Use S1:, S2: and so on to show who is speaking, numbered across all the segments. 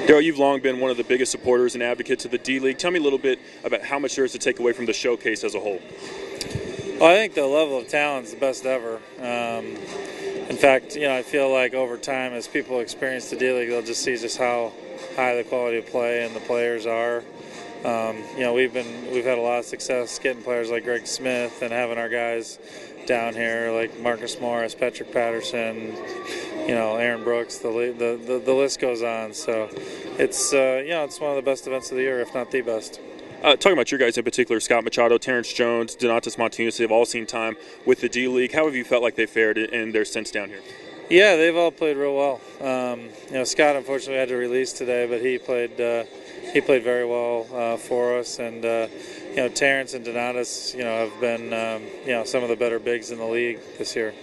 S1: Daryl, you've long been one of the biggest supporters and advocates of the D-League. Tell me a little bit about how much there is to take away from the showcase as a whole.
S2: Well, I think the level of talent is the best ever. In fact, I feel like over time, as people experience the D-League, they'll just see just how high the quality of play and the players are. We've had a lot of success getting players like Greg Smith and having our guys down here like Marcus Morris, Patrick Patterson, Aaron Brooks. The list goes on. So it's it's one of the best events of the year, if not the best.
S1: Talking about your guys in particular, Scott Machado, Terrence Jones, Donatas Montanus, they've all seen time with the D-League. How have you felt like they fared in their stints down here?
S2: Yeah, they've all played real well. Scott unfortunately had to release today, but he played very well for us. And Terrence and Donatas, have been some of the better bigs in the league this year.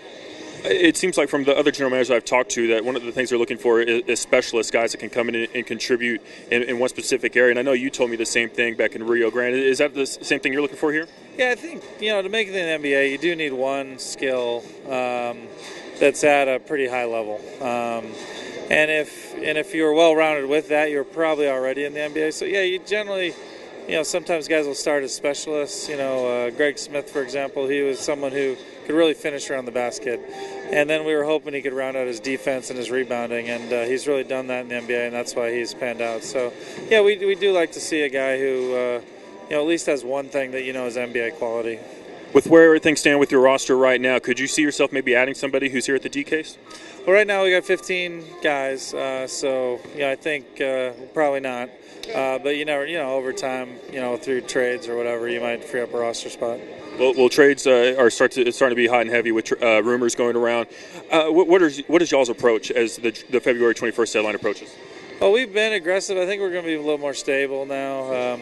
S1: It seems like from the other general managers I've talked to that one of the things they're looking for is specialists, guys that can come in and contribute in one specific area. And I know you told me the same thing back in Rio Grande. Is that the same thing you're looking for here?
S2: Yeah, I think, to make it in the NBA, you do need one skill that's at a pretty high level. And if you're well-rounded with that, you're probably already in the NBA. So, yeah, you generally, sometimes guys will start as specialists. Greg Smith, for example, he was someone who could really finish around the basket. And then we were hoping he could round out his defense and his rebounding, and he's really done that in the NBA, and that's why he's panned out. So, yeah, we do like to see a guy who, at least has one thing that is NBA quality.
S1: With where things stand with your roster right now, could you see yourself maybe adding somebody who's here at the D case?
S2: Well, right now we got 15 guys, so I think probably not. But you never, over time, through trades or whatever, you might free up a roster spot.
S1: Well, trades are starting to be hot and heavy with rumors going around. What is y'all's approach as the February 21st deadline approaches?
S2: Well, we've been aggressive. I think we're going to be a little more stable now.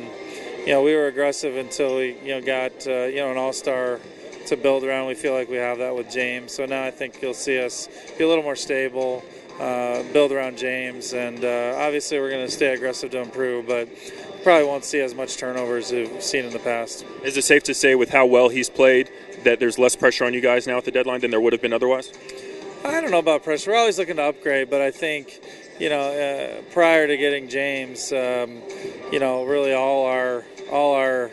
S2: We were aggressive until we got an all-star to build around. We feel like we have that with James. So now I think you'll see us be a little more stable, build around James, and obviously we're going to stay aggressive to improve, but probably won't see as much turnover as we've seen in the past.
S1: Is it safe to say with how well he's played that there's less pressure on you guys now at the deadline than there would have been otherwise?
S2: I don't know about pressure. We're always looking to upgrade, but I think prior to getting James, really all our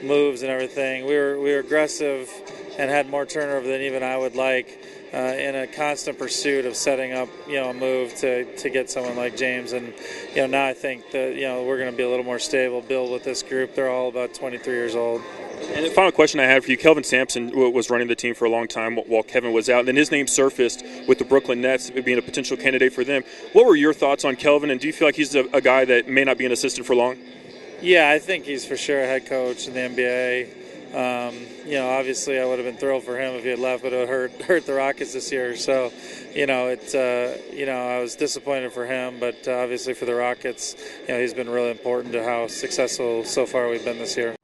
S2: moves and everything, we were aggressive and had more turnover than even I would like, in a constant pursuit of setting up a move to get someone like James. And now I think that we're going to be a little more stable, build with this group. They're all about 23 years old.
S1: And the final question I had for you, Kelvin Sampson was running the team for a long time while Kevin was out, and then his name surfaced with the Brooklyn Nets being a potential candidate for them. What were your thoughts on Kelvin, and do you feel like he's a guy that may not be an assistant for long?
S2: Yeah, I think he's for sure a head coach in the NBA. Obviously I would have been thrilled for him if he had left, but it would hurt the Rockets this year. So, I was disappointed for him, but obviously for the Rockets, he's been really important to how successful so far we've been this year.